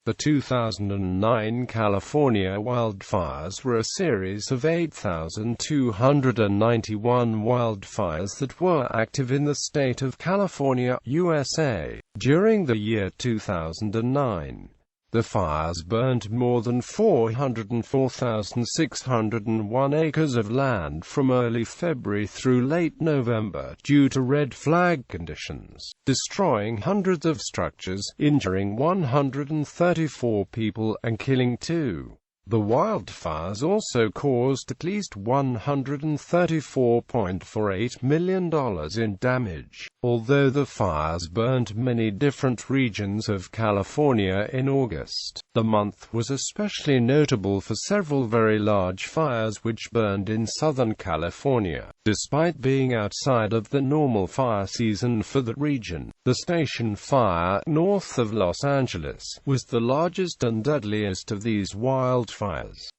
The 2009 California wildfires were a series of 8,291 wildfires that were active in the state of California, USA. During the year 2009, the fires burned more than 404,601 acres of land from early February through late November due to red flag conditions, destroying hundreds of structures, injuring 134 people, and killing 2. The wildfires also caused at least $134.48 million in damage. Although the fires burned many different regions of California in August, the month was especially notable for several very large fires which burned in Southern California. Despite being outside of the normal fire season for the region, the Station Fire, north of Los Angeles, was the largest and deadliest of these wildfires.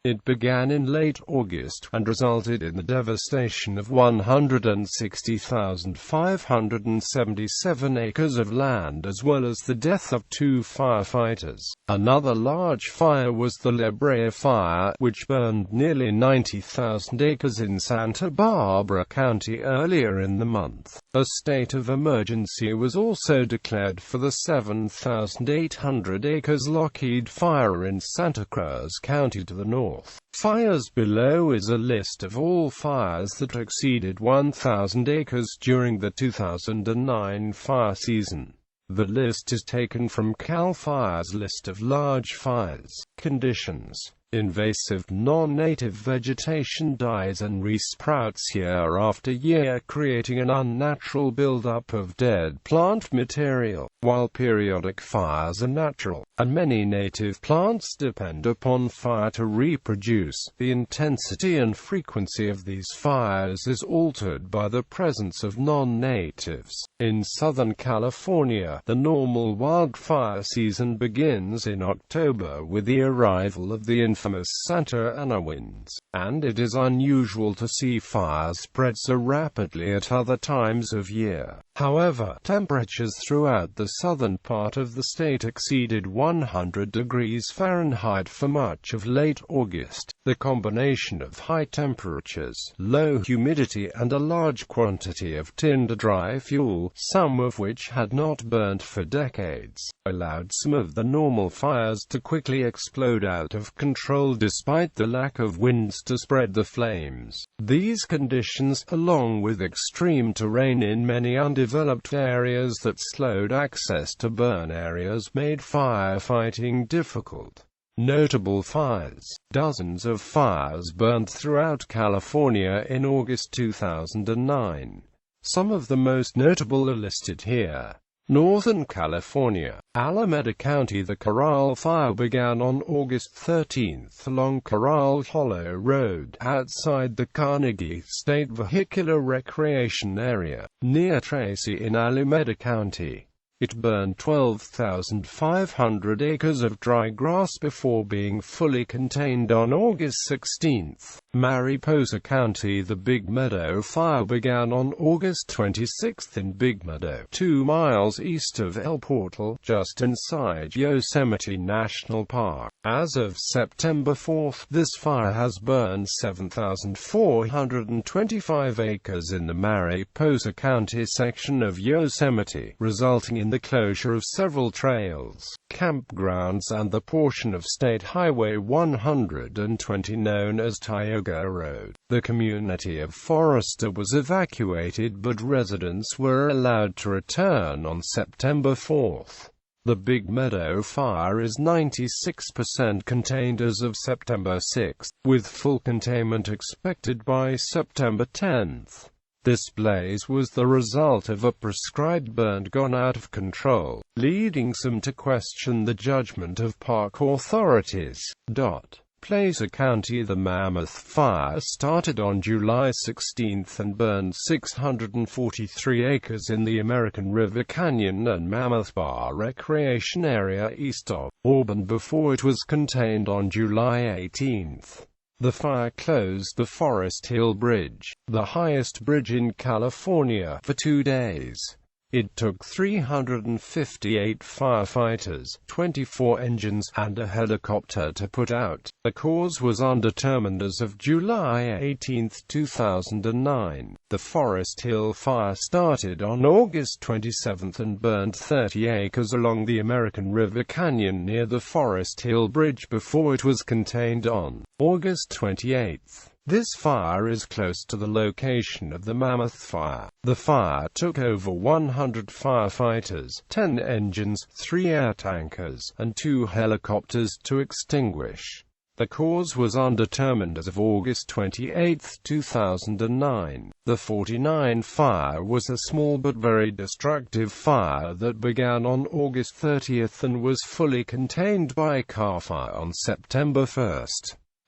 It began in late August, and resulted in the devastation of 160,577 acres of land as well as the death of 2 firefighters. Another large fire was the Labrea Fire, which burned nearly 90,000 acres in Santa Barbara County earlier in the month. A state of emergency was also declared for the 7,800 acres Lockheed Fire in Santa Cruz County to the north. Fires below is a list of all fires that exceeded 1,000 acres during the 2009 fire season. The list is taken from CAL FIRE's list of large fires. Conditions: invasive non-native vegetation dies and resprouts year after year, creating an unnatural buildup of dead plant material. While periodic fires are natural, and many native plants depend upon fire to reproduce, the intensity and frequency of these fires is altered by the presence of non-natives. In Southern California, the normal wildfire season begins in October with the arrival of the infamous Santa Ana winds, and it is unusual to see fires spread so rapidly at other times of year. However, temperatures throughout the southern part of the state exceeded 100 degrees Fahrenheit for much of late August. The combination of high temperatures, low humidity and a large quantity of tinder dry fuel, some of which had not burnt for decades, allowed some of the normal fires to quickly explode out of control despite the lack of winds to spread the flames. These conditions, along with extreme terrain in many undeveloped areas that slowed access to burn areas, made firefighting difficult. Notable fires. Dozens of fires burned throughout California in August 2009. Some of the most notable are listed here. Northern California, Alameda County. The Corral Fire began on August 13 along Corral Hollow Road, outside the Carnegie State Vehicular Recreation Area, near Tracy in Alameda County. It burned 12,500 acres of dry grass before being fully contained on August 16. Mariposa County. The Big Meadow Fire began on August 26 in Big Meadow, 2 miles east of El Portal, just inside Yosemite National Park. As of September 4, this fire has burned 7,425 acres in the Mariposa County section of Yosemite, resulting in the closure of several trails, campgrounds and the portion of State Highway 120 known as Tioga Road. The community of Forester was evacuated, but residents were allowed to return on September 4. The Big Meadow Fire is 96% contained as of September 6, with full containment expected by September 10. This blaze was the result of a prescribed burn gone out of control, leading some to question the judgment of park authorities. Placer County. The Mammoth Fire started on July 16 and burned 643 acres in the American River Canyon and Mammoth Bar Recreation Area east of Auburn before it was contained on July 18. The fire closed the Forest Hill Bridge, the highest bridge in California, for 2 days. It took 358 firefighters, 24 engines, and a helicopter to put out. The cause was undetermined as of July 18, 2009. The Forest Hill Fire started on August 27 and burned 30 acres along the American River Canyon near the Forest Hill Bridge before it was contained on August 28. This fire is close to the location of the Mammoth Fire. The fire took over 100 firefighters, 10 engines, 3 air tankers, and 2 helicopters to extinguish. The cause was undetermined as of August 28, 2009. The 49 fire was a small but very destructive fire that began on August 30 and was fully contained by car fire on September 1.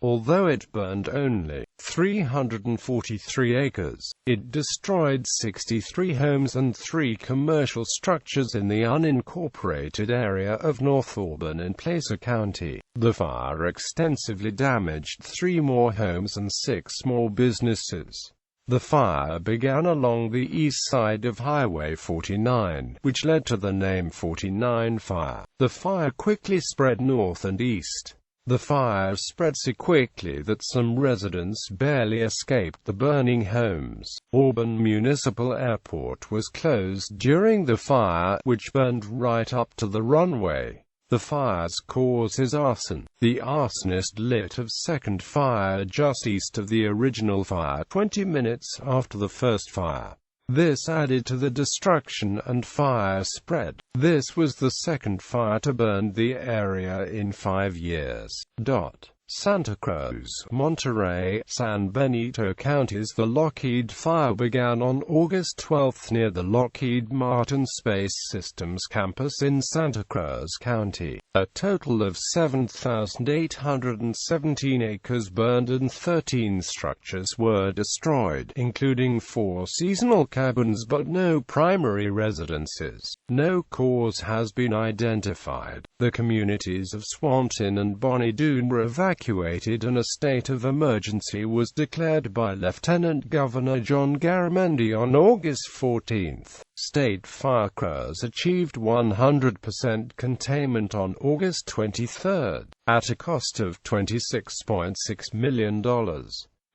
Although it burned only 343 acres, it destroyed 63 homes and 3 commercial structures in the unincorporated area of North Auburn in Placer County. The fire extensively damaged 3 more homes and 6 more businesses. The fire began along the east side of Highway 49, which led to the name 49 Fire. The fire quickly spread north and east. The fire spread so quickly that some residents barely escaped the burning homes. Auburn Municipal Airport was closed during the fire, which burned right up to the runway. The fire's cause is arson. The arsonist lit a second fire just east of the original fire 20 minutes after the first fire. This added to the destruction and fire spread. This was the second fire to burn the area in 5 years. Santa Cruz, Monterey, San Benito counties. The Lockheed Fire began on August 12 near the Lockheed Martin Space Systems campus in Santa Cruz County. A total of 7,817 acres burned and 13 structures were destroyed, including 4 seasonal cabins but no primary residences. No cause has been identified. The communities of Swanton and Bonnie Doon were evacuated and a state of emergency was declared by Lieutenant Governor John Garamendi on August 14. State fire crews achieved 100% containment on August 23, at a cost of $26.6 million.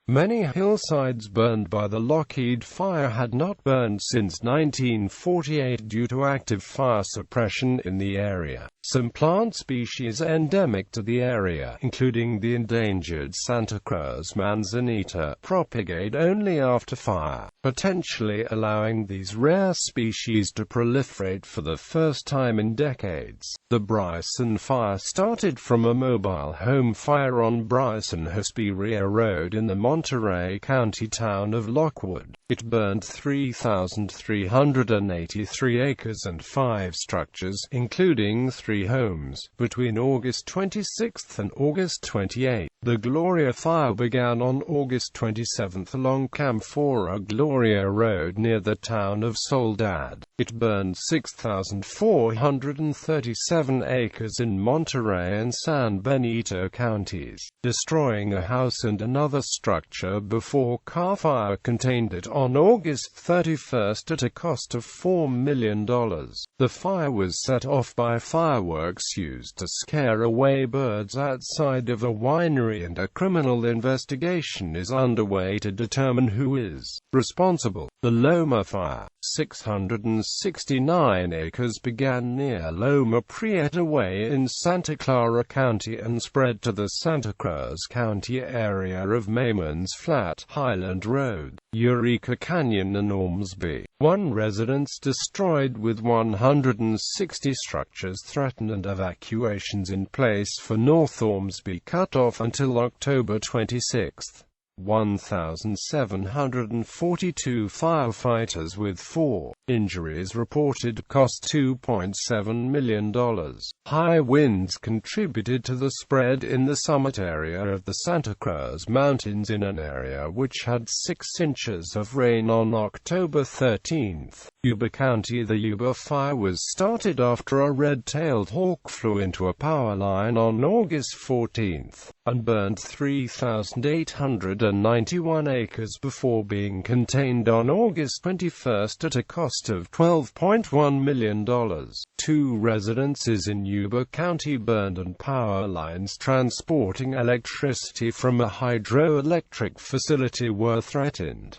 Many hillsides burned by the Lockheed Fire had not burned since 1948 due to active fire suppression in the area. Some plant species endemic to the area, including the endangered Santa Cruz manzanita, propagate only after fire, potentially allowing these rare species to proliferate for the first time in decades. The Bryce and Fire started from a mobile home fire on Bryce and Hesperia Road in the Monterey County town of Lockwood. It burned 3,383 acres and 5 structures, including 3 homes, between August 26 and August 28. The Gloria Fire began on August 27 along Camphora Gloria Road near the town of Soledad. It burned 6,437 acres in Monterey and San Benito counties, destroying a house and another structure before car fire contained it on August 31 at a cost of $4 million. The fire was set off by fireworks used to scare away birds outside of a winery, and a criminal investigation is underway to determine who is responsible. The Loma Fire, 669 acres, began near Loma Prieta Way in Santa Clara County and spread to the Santa Cruz County area of Maimons Flat, Highland Road, Eureka Canyon and Ormsby. 1 residence destroyed with 160 structures threatened and evacuations in place for North Ormsby cut off until October 26. 1,742 firefighters with 4 injuries reported cost $2.7 million. High winds contributed to the spread in the summit area of the Santa Cruz Mountains in an area which had 6 inches of rain on October 13. Yuba County. The Yuba Fire was started after a red-tailed hawk flew into a power line on August 14. and burned 3,891 acres before being contained on August 21 at a cost of $12.1 million. 2 residences in Yuba County burned and power lines transporting electricity from a hydroelectric facility were threatened.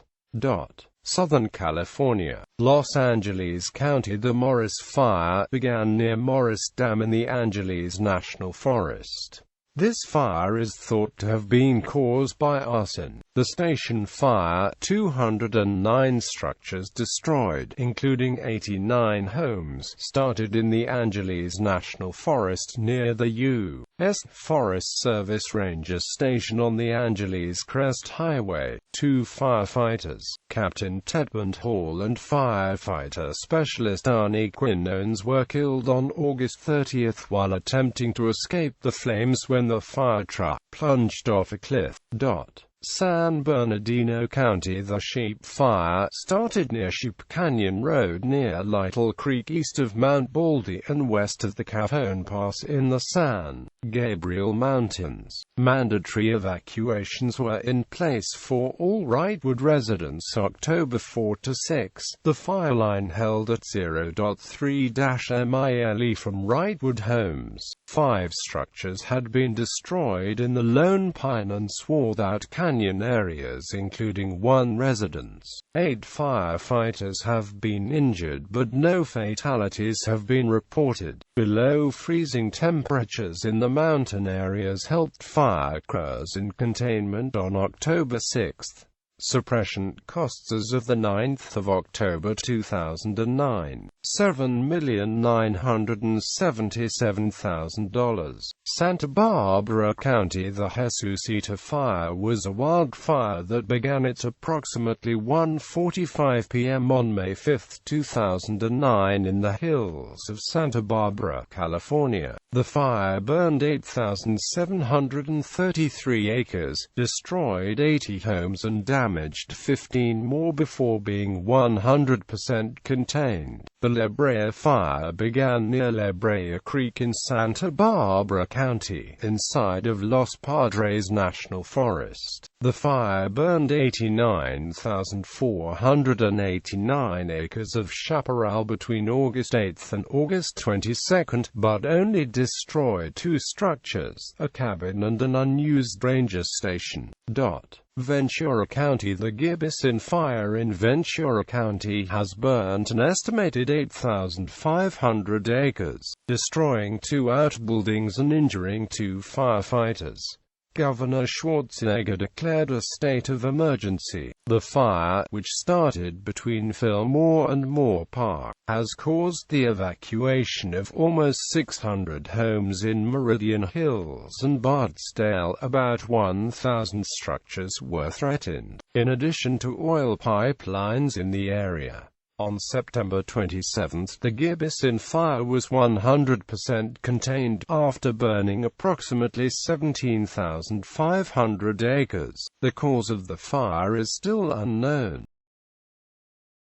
Southern California, Los Angeles County. The Morris Fire began near Morris Dam in the Angeles National Forest. This fire is thought to have been caused by arson. The station fire, 209 structures destroyed, including 89 homes, started in the Angeles National Forest near the U.S. Forest Service Ranger Station on the Angeles Crest Highway. 2 firefighters, Captain Tedmond Hall and firefighter specialist Arnie Quinones, were killed on August 30 while attempting to escape the flames when the fire truck plunged off a cliff. San Bernardino County. The Sheep Fire started near Sheep Canyon Road near Lytle Creek east of Mount Baldy and west of the Cajon Pass in the San Gabriel Mountains. Mandatory evacuations were in place for all Wrightwood residents October 4 to 6. The fire line held at 0.3-mile from Wrightwood homes. 5 structures had been destroyed in the Lone Pine and Swarthout Canyon areas, including 1 residence. 8 firefighters have been injured, but no fatalities have been reported. Below freezing temperatures in the mountain areas helped fire crews in containment on October 6. Suppression costs as of 9 October 2009, $7,977,000. Santa Barbara County. The Jesucita Fire was a wildfire that began at approximately 1:45 p.m. on May 5, 2009 in the hills of Santa Barbara, California. The fire burned 8,733 acres, destroyed 80 homes and damaged 15 more before being 100% contained. The Labrea Fire began near Labrea Creek in Santa Barbara County, inside of Los Padres National Forest. The fire burned 89,489 acres of chaparral between August 8 and August 22, but only destroyed 2 structures, a cabin and an unused ranger station. Ventura County. The Bryce and Fire in Ventura County has burnt an estimated 8,500 acres, destroying 2 outbuildings and injuring 2 firefighters. Governor Schwarzenegger declared a state of emergency. The fire, which started between Fillmore and Moore Park, has caused the evacuation of almost 600 homes in Meridian Hills and Bardsdale. About 1,000 structures were threatened, in addition to oil pipelines in the area. On September 27, the Bryce and Fire was 100% contained, after burning approximately 17,500 acres. The cause of the fire is still unknown.